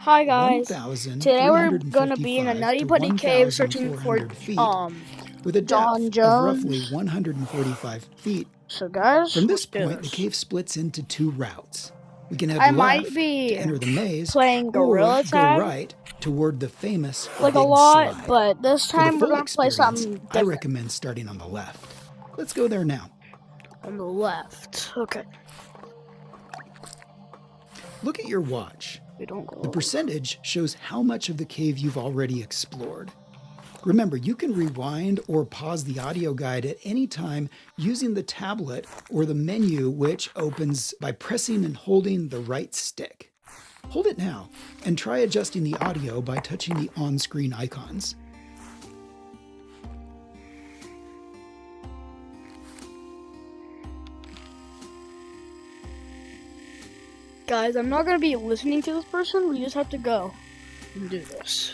Hi guys. Today we're gonna be in a Nutty 1,355 to Putty cave searching for 1,400 feet with a John depth of roughly Jones. 145 feet. So guys, From this let's do point, the this. cave splits into two routes. We can head I might left be to enter the maze, playing or Gorilla go Tag right toward the famous like a Big lot, Slide. but this For the time we're full gonna play experience, something I different. recommend starting on the left. Let's go there now. On the left. Okay. Look at your watch. We don't go. The percentage shows how much of the cave you've already explored. Remember, you can rewind or pause the audio guide at any time using the tablet or the menu, which opens by pressing and holding the right stick. Hold it now and try adjusting the audio by touching the on-screen icons. Guys, I'm not gonna be listening to this person. We just have to go and do this.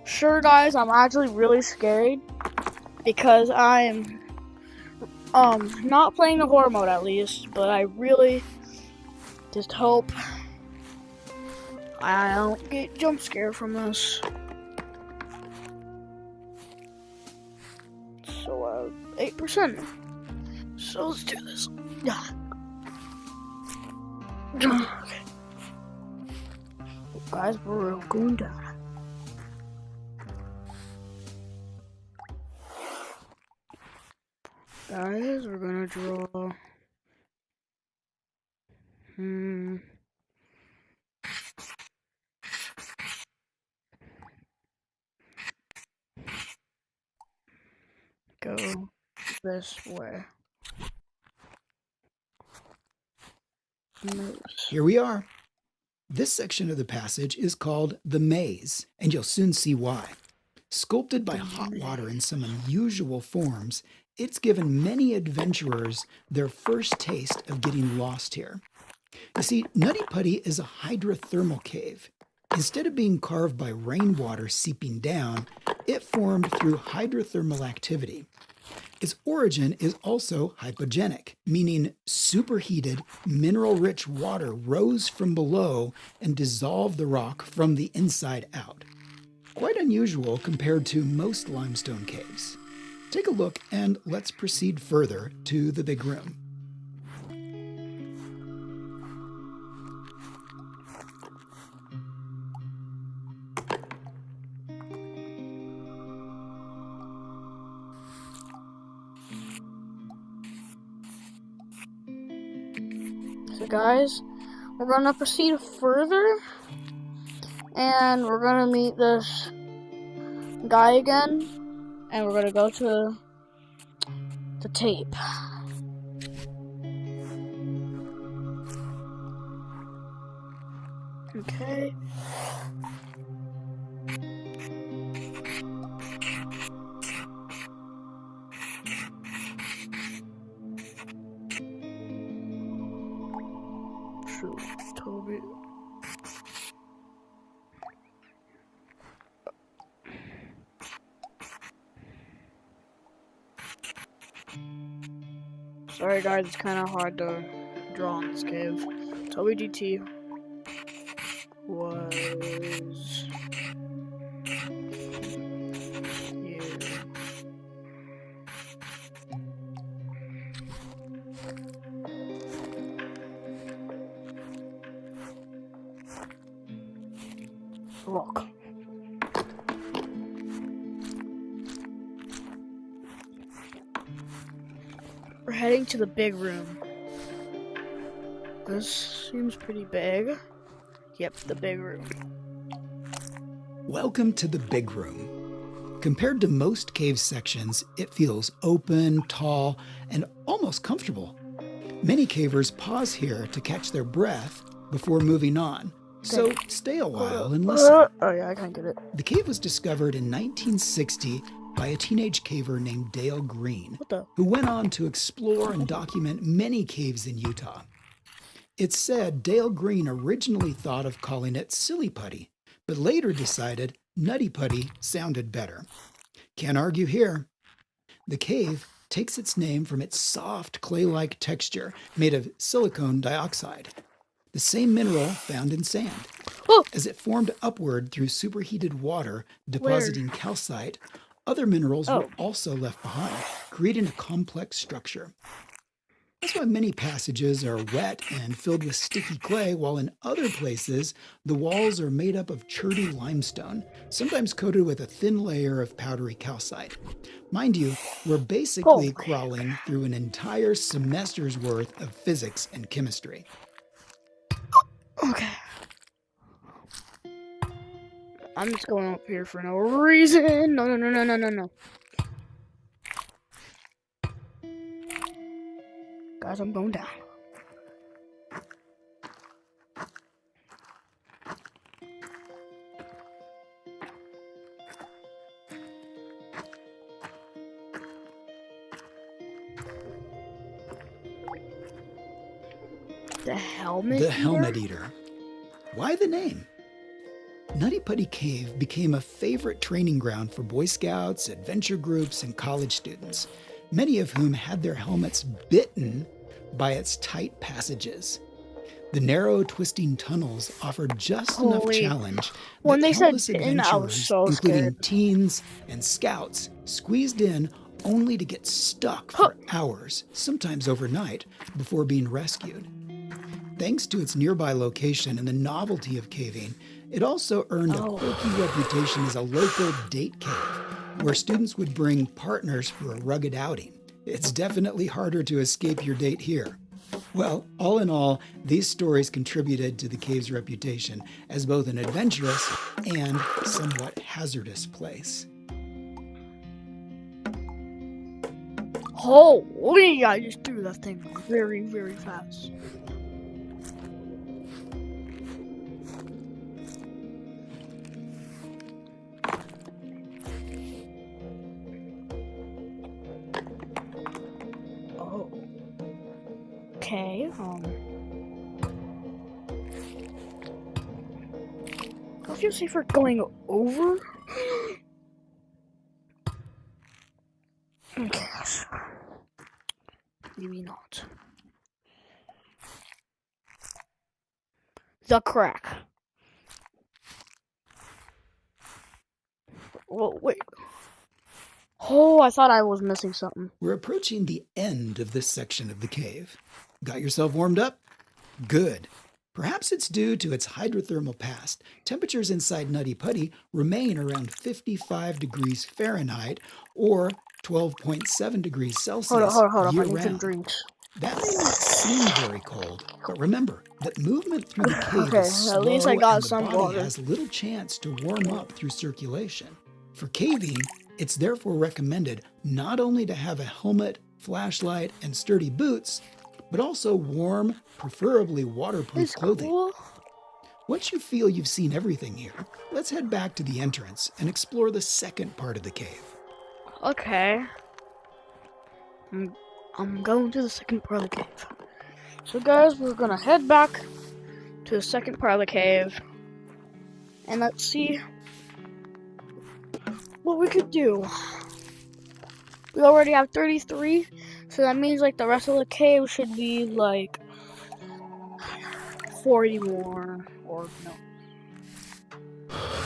Sure, guys, I'm actually really scared because I'm not playing the horror mode at least, but I really just hope I don't get jump scared from this. So 8%. So let's do this. Okay. Guys, we're going down. Guys, we're gonna draw. Go this way. Here we are. This section of the passage is called the maze, and you'll soon see why. Sculpted by hot water in some unusual forms, it's given many adventurers their first taste of getting lost here. You see, Nutty Putty is a hydrothermal cave. Instead of being carved by rainwater seeping down, it formed through hydrothermal activity. Its origin is also hypogenic, meaning superheated, mineral-rich water rose from below and dissolved the rock from the inside out. Quite unusual compared to most limestone caves. Take a look and let's proceed further to the big room. So guys, we're gonna proceed further, and we're gonna meet this guy again, and we're gonna go to the tape. Okay. Toby. Sorry guys, it's kind of hard to draw in this cave. Toby DT was here. Look. We're heading to the big room. This seems pretty big. Yep, the big room. Welcome to the big room. Compared to most cave sections, it feels open, tall, and almost comfortable. Many cavers pause here to catch their breath before moving on, so stay a while and listen. Oh yeah, I can't get it. The cave was discovered in 1960 by a teenage caver named Dale Green, who went on to explore and document many caves in Utah. It's said Dale Green originally thought of calling it Silly Putty, but later decided Nutty Putty sounded better. Can't argue here. The cave takes its name from its soft clay-like texture made of silicon dioxide. the same mineral found in sand. Oh! As it formed upward through superheated water Where? depositing calcite, other minerals were also left behind, creating a complex structure. That's why many passages are wet and filled with sticky clay, while in other places, the walls are made up of cherty limestone, sometimes coated with a thin layer of powdery calcite. Mind you, we're basically crawling through an entire semester's worth of physics and chemistry. Okay. I'm just going up here for no reason. No. Guys, I'm going down. The Helmet Eater? The Helmet Eater. Why the name? Nutty Putty Cave became a favorite training ground for Boy Scouts, adventure groups, and college students, many of whom had their helmets bitten by its tight passages. The narrow, twisting tunnels offered just enough challenge when that they countless said bitten, I was adventurers, so including scared. teens and scouts, squeezed in only to get stuck for hours, sometimes overnight, before being rescued. Thanks to its nearby location and the novelty of caving, it also earned a quirky reputation as a local date cave, where students would bring partners for a rugged outing. It's definitely harder to escape your date here. Well, all in all, these stories contributed to the cave's reputation as both an adventurous and somewhat hazardous place. Holy, I just threw that thing very, very fast. Okay, obviously for going over. Okay, maybe not. The crack. Well, wait. Oh, I thought I was missing something. We're approaching the end of this section of the cave. Got yourself warmed up? Good. Perhaps it's due to its hydrothermal past. Temperatures inside Nutty Putty remain around 55 degrees Fahrenheit or 12.7 degrees Celsius Hold up. I need some year-round. drinks. That may not seem very cold, but remember that movement through the cave is slow, at least I got and the some body water. has little chance to warm up through circulation. For caving, it's therefore recommended not only to have a helmet, flashlight, and sturdy boots, but also warm, preferably waterproof clothing. Cool. Once you feel you've seen everything here, let's head back to the entrance and explore the second part of the cave. Okay. I'm going to the second part of the cave. So guys, we're gonna head back to the second part of the cave. And let's see what we could do. We already have 33, so that means like the rest of the cave should be like 40 more, or no,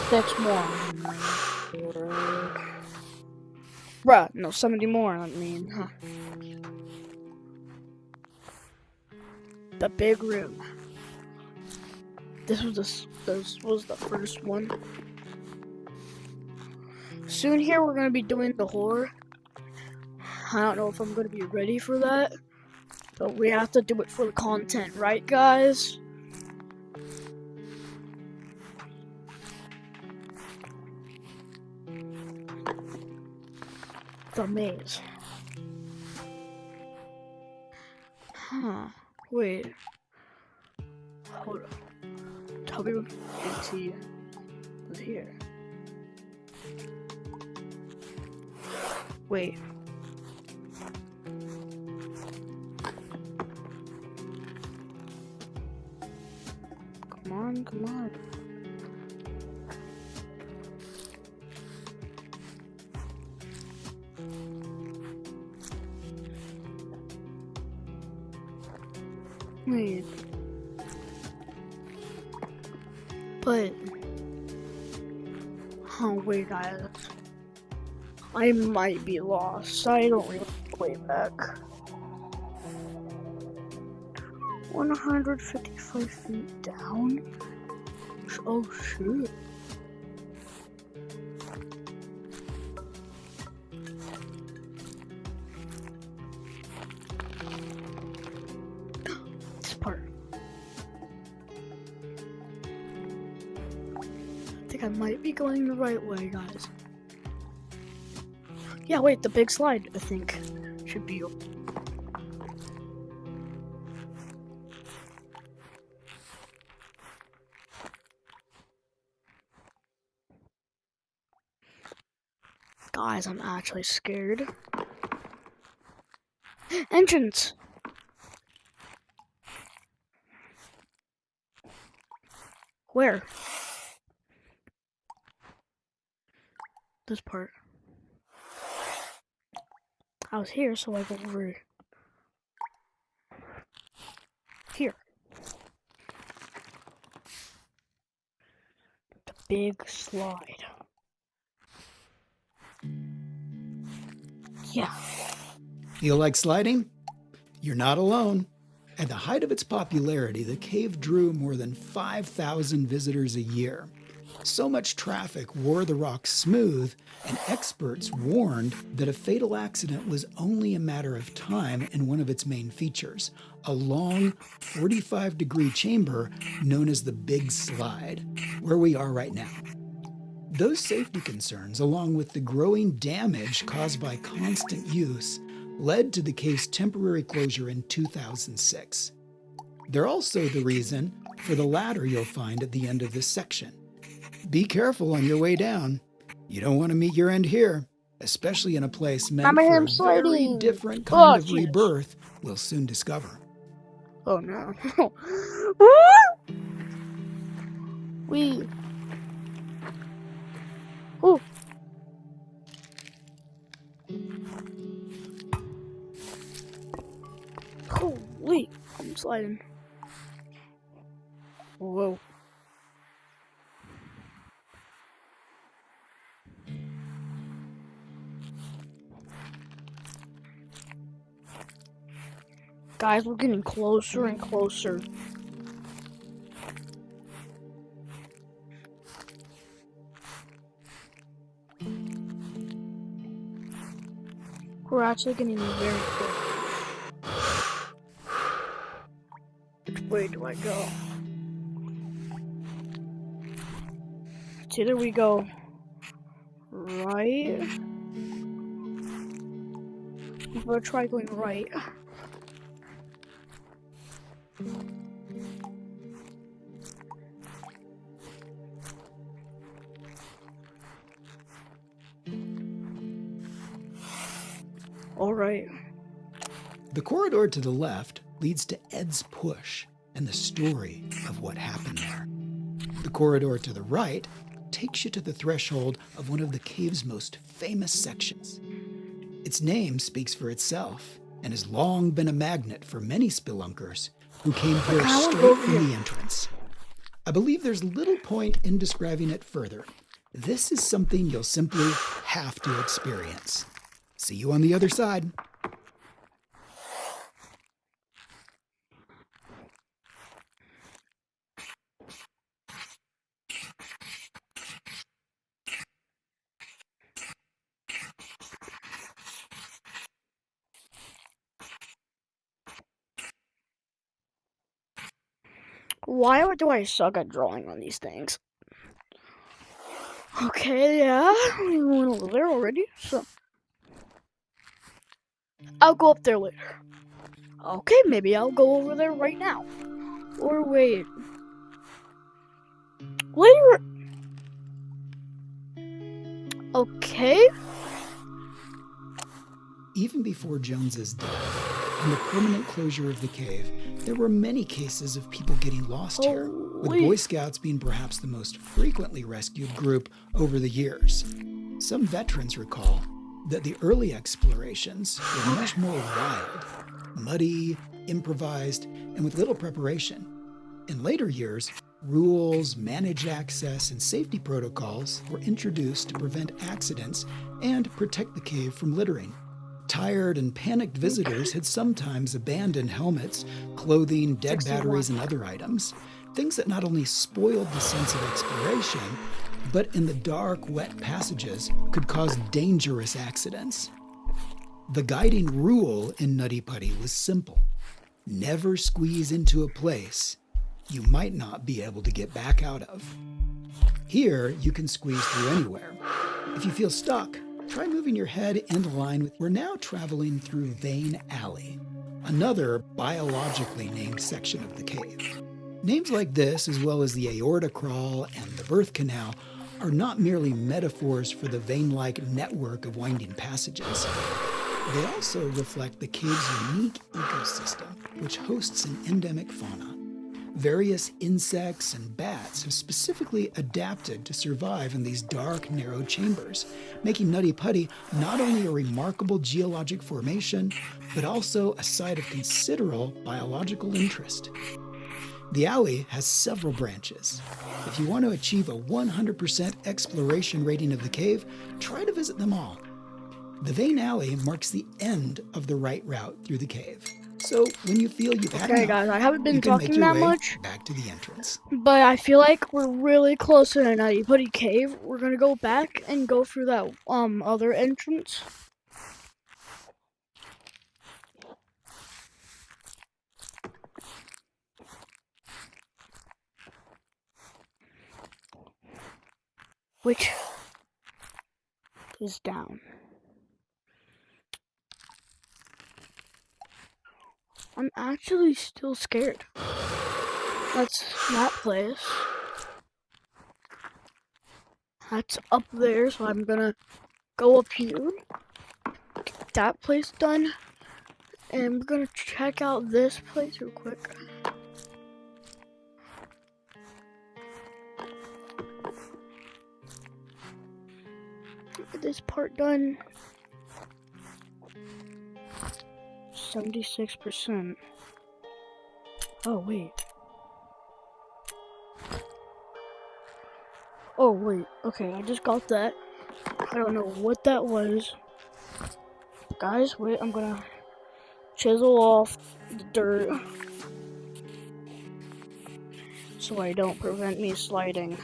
6 more. Bruh, no, 70 more, I mean, huh. The big room. This was the first one. Soon here we're gonna be doing the horror. I don't know if I'm gonna be ready for that, but we have to do it for the content, right, guys? The maze. Huh. Wait. Hold on. WNT was here. Wait. Come on. Wait. But oh wait, guys, I might be lost. I don't remember way back. 155 feet down. Oh shoot. This part. I think I might be going the right way, guys. Yeah, wait, the big slide, I think, should be. Guys, I'm actually scared. Entrance! Where? This part. I was here, so I go over here. The big slide. Yeah. Feel like sliding? You're not alone. At the height of its popularity, the cave drew more than 5,000 visitors a year. So much traffic wore the rocks smooth, and experts warned that a fatal accident was only a matter of time in one of its main features, a long 45-degree chamber known as the Big Slide, where we are right now. Those safety concerns, along with the growing damage caused by constant use, led to the cave's temporary closure in 2006. They're also the reason for the ladder you'll find at the end of this section. Be careful on your way down. You don't want to meet your end here, especially in a place meant for a very different kind of rebirth we'll soon discover. Oh no. We. Oh. Holy, I'm sliding. Whoa. Guys, we're getting closer and closer. We're actually getting very close. Which way do I go? It's either we go right. I'm gonna try going right. All right. The corridor to the left leads to Ed's Push and the story of what happened there. The corridor to the right takes you to the threshold of one of the cave's most famous sections. Its name speaks for itself and has long been a magnet for many spelunkers who came here straight from the entrance. I believe there's little point in describing it further. This is something you'll simply have to experience. See you on the other side. Why do I suck at drawing on these things? Okay, yeah, we went over there already, so I'll go up there later. Okay, maybe I'll go over there right now. Or wait. Later. Okay. Even before Jones's death and the permanent closure of the cave, there were many cases of people getting lost here, with Boy Scouts being perhaps the most frequently rescued group over the years. Some veterans recall that the early explorations were much more wild, muddy, improvised, and with little preparation. In later years, Rules, managed access, and safety protocols were introduced to prevent accidents and protect the cave from littering. Tired and panicked visitors had sometimes abandoned helmets, clothing, dead 61. batteries, and other items, things that not only spoiled the sense of exploration, but in the dark, wet passages could cause dangerous accidents. The guiding rule in Nutty Putty was simple: never squeeze into a place you might not be able to get back out of. Here, you can squeeze through anywhere. If you feel stuck, try moving your head in line with. We're now traveling through Vein Alley, another biologically named section of the cave. Names like this, as well as the aorta crawl and the birth canal, are not merely metaphors for the vein-like network of winding passages. They also reflect the cave's unique ecosystem, which hosts an endemic fauna. Various insects and bats have specifically adapted to survive in these dark, narrow chambers, making Nutty Putty not only a remarkable geologic formation, but also a site of considerable biological interest. The alley has several branches. If you want to achieve a 100% exploration rating of the cave, try to visit them all. The Vein Alley marks the end of the right route through the cave. So when you feel you've had Okay, enough, guys, I haven't been you can make talking your that way much, back to the entrance. but I feel like we're really close to the Nutty Putty cave. We're gonna go back and go through that other entrance. Which is down. I'm actually still scared. That's that place. That's up there, so I'm gonna go up here, get that place done, and we're gonna check out this place real quick. Get this part done. 76%. Oh, wait. Oh, wait. Okay, I just got that. I don't know what that was. Guys, wait, I'm gonna chisel off the dirt so I don't prevent me sliding.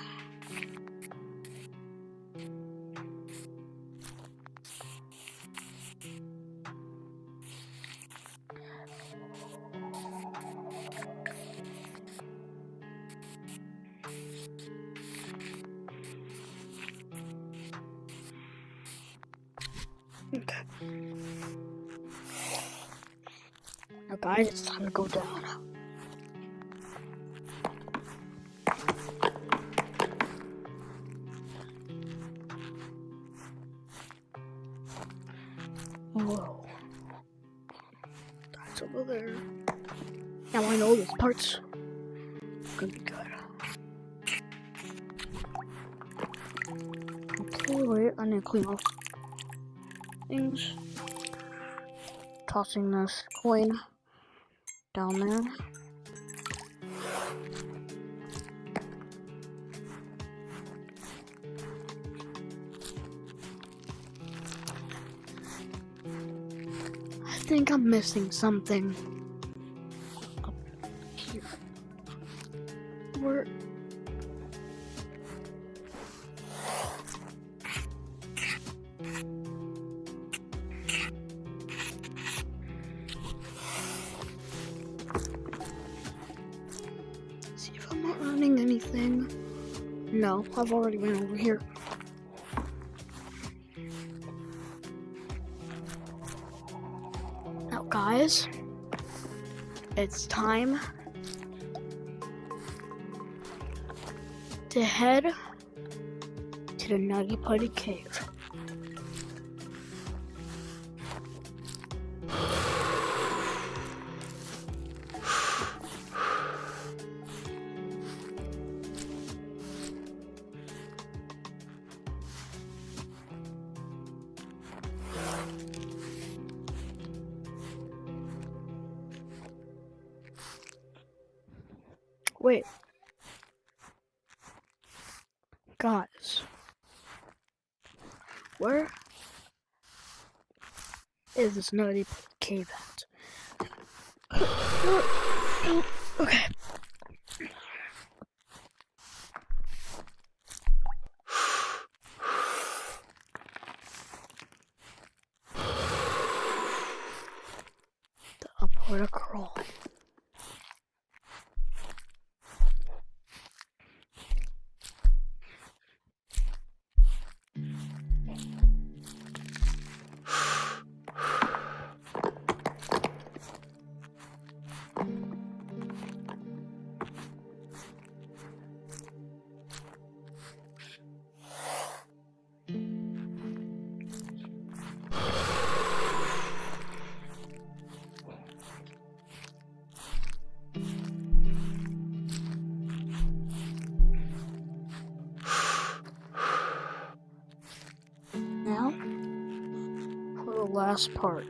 Okay. Now, guys, it's time to go down. Whoa. That's over there. Now I know this part's gonna be good. Okay, wait, I need to clean off things. Tossing this coin down there. I think I'm missing something up here. Where? See if I'm not earning anything. No, I've already went over here. Now, guys, it's time to head to the Nutty Putty cave. Wait, Guys, where is this Nutty cave at? Okay. The upward crawl. Now, for the last part.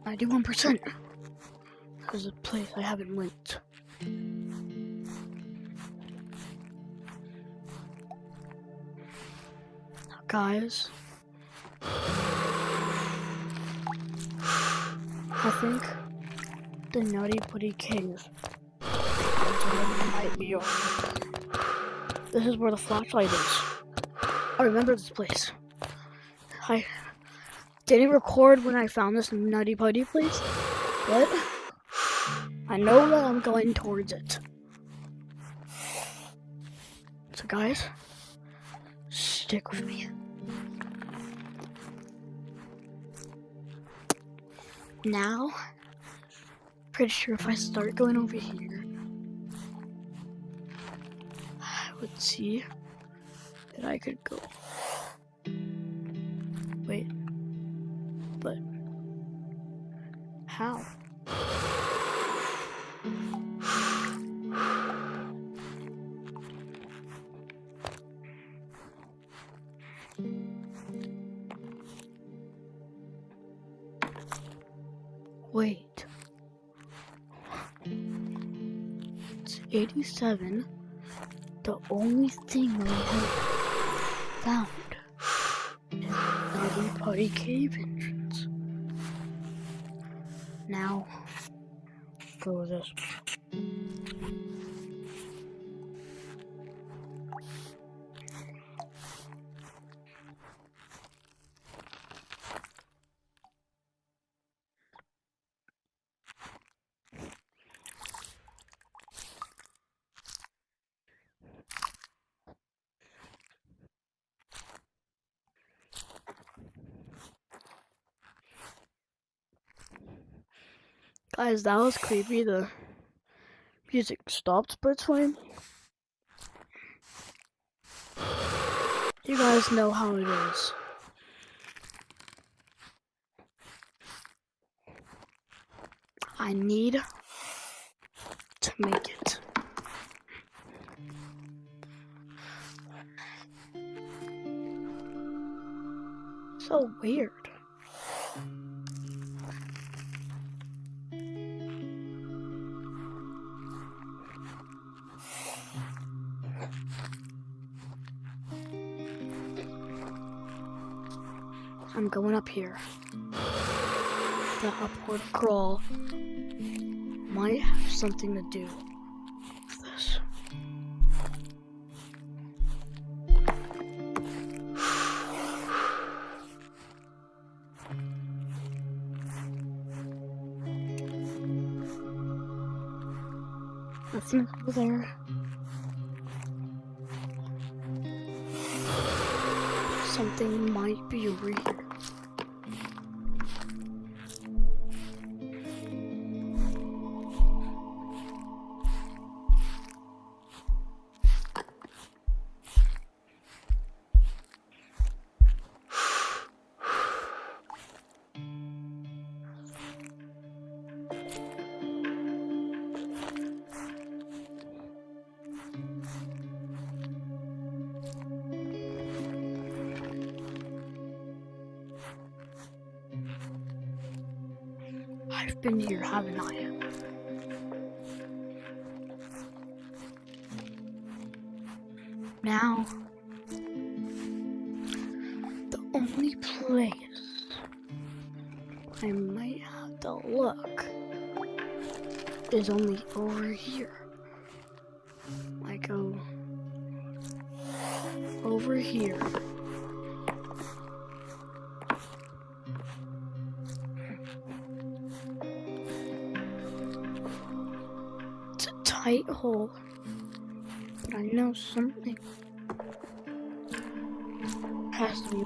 %. There's a place I haven't went. Now, guys, I think the Nutty Putty cave might be over. This is where the flashlight is. I remember this place. I didn't record when I found this Nutty Putty place, but I know that I'm going towards it. So guys, stick with me. Now, pretty sure if I start going over here, I would see that I could go. Wait, but how? Wait. It's 87. The only thing that I have found is Nutty Putty cave entrance. Now, go this way. Guys, that was creepy. The music stopped for a time. You guys know how it is. I need to make it. So weird. I'm going up here. The upward crawl might have something to do with this. Nothing over there. Something might be over here. I've been here, haven't I? Now, the only place I might have to look is only over here. I go over here. It's a tight hole, but I know something has to be.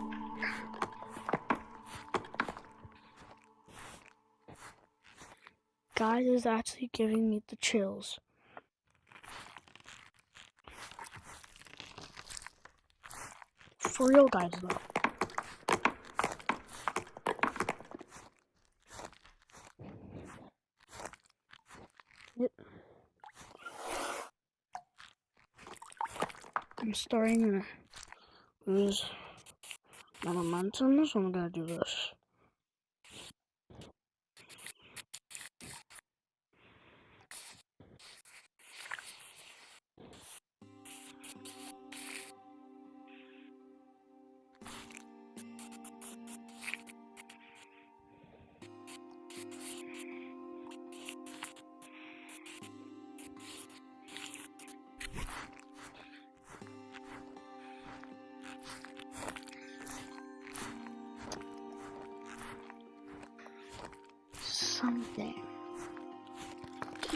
Guys, is actually giving me the chills. For real, guys, though. Yep. I'm starting to lose my momentum, so I'm gonna do this.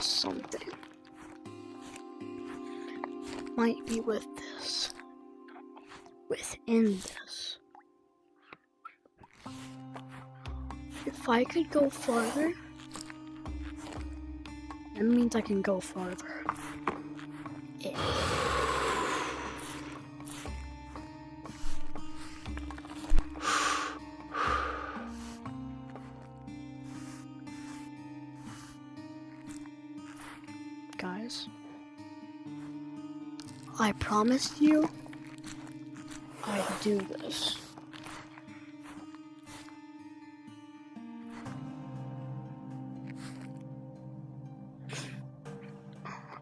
Something might be with this, within this. If I could go farther, that means I can go farther. Yeah. Guys, I promised you I'd do this.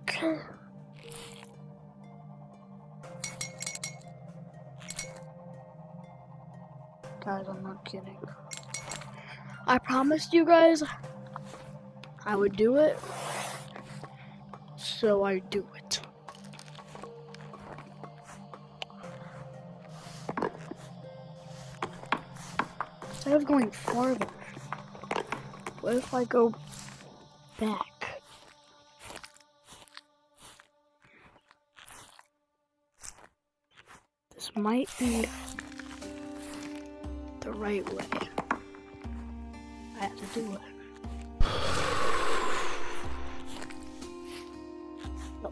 Okay. Guys, I'm not kidding. I promised you guys I would do it. So I do it. Instead of going farther, what if I go back? This might be the right way. I have to do it.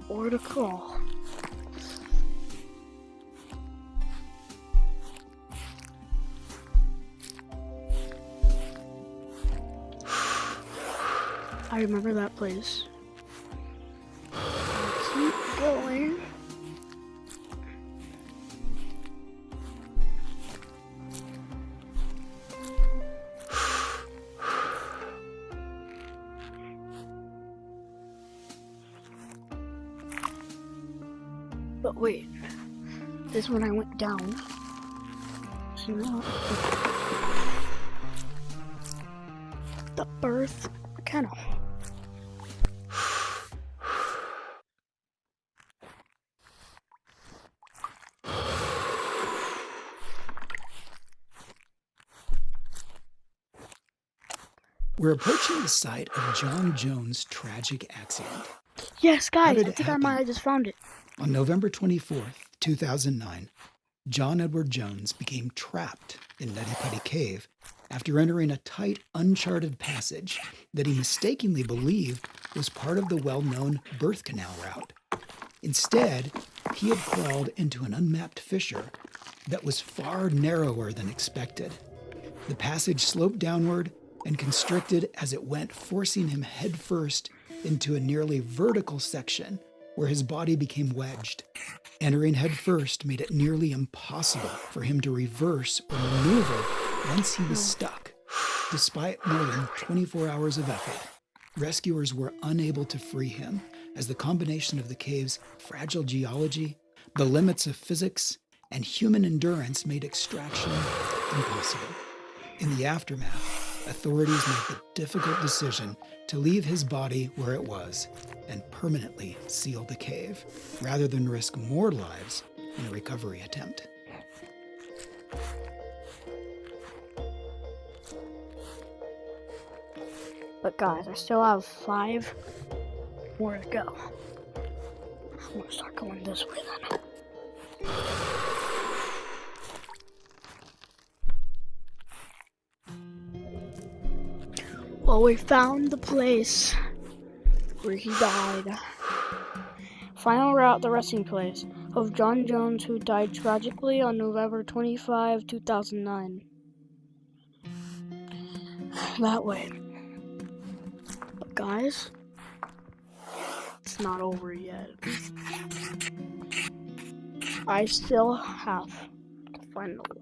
Or to crawl. I remember that place. I'll keep going. But wait, this is when I went down. So now, the birth kennel. We're approaching the site of John Jones' tragic accident. Yes, guys, I did it think I happen? might have just found it. On November 24th, 2009, John Edward Jones became trapped in Nutty Putty Cave after entering a tight, uncharted passage that he mistakenly believed was part of the well-known birth canal route. Instead, he had crawled into an unmapped fissure that was far narrower than expected. The passage sloped downward and constricted as it went, forcing him headfirst into a nearly vertical section where his body became wedged. Entering headfirst made it nearly impossible for him to reverse or maneuver once he was stuck. Despite more than 24 hours of effort, rescuers were unable to free him as the combination of the cave's fragile geology, the limits of physics, and human endurance made extraction impossible. In the aftermath, authorities made the difficult decision to leave his body where it was and permanently seal the cave, rather than risk more lives in a recovery attempt. But guys, I still have 5 more to go. I'm gonna start going this way then. Well, we found the place where he died. Finally, we're at the resting place of John Jones, who died tragically on November 25, 2009. That way. But guys, it's not over yet. I still have to find the last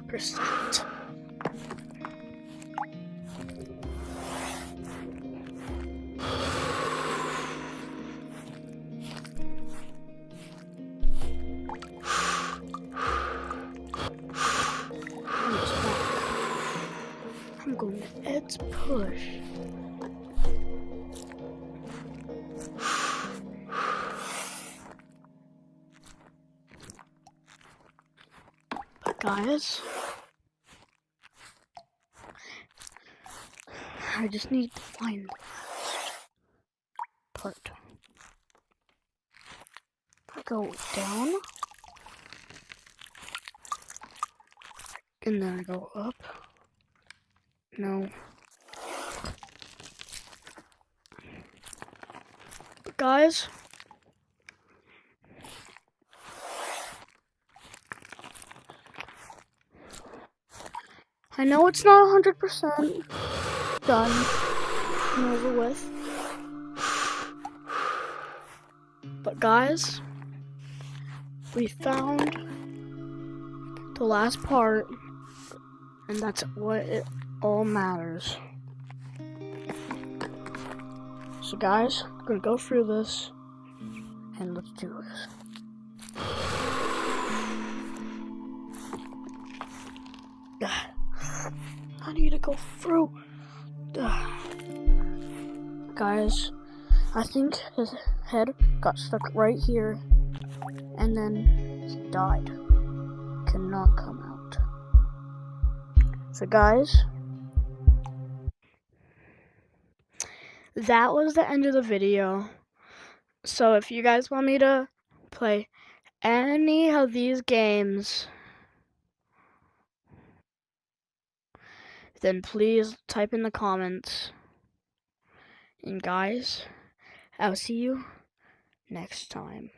percent. I'm going to Ed's push. But guys, I just need to find the last part. I go down, and then I go up. No. But guys, I know it's not 100% done and over with. But guys, we found the last part, and that's what it all matters. So guys, we're gonna go through this, and let's do this. I need to go through. Guys, I think his head got stuck right here, and then he died. Cannot come out. So guys, that was the end of the video. So if you guys want me to play any of these games, then please type in the comments. And guys, I'll see you next time.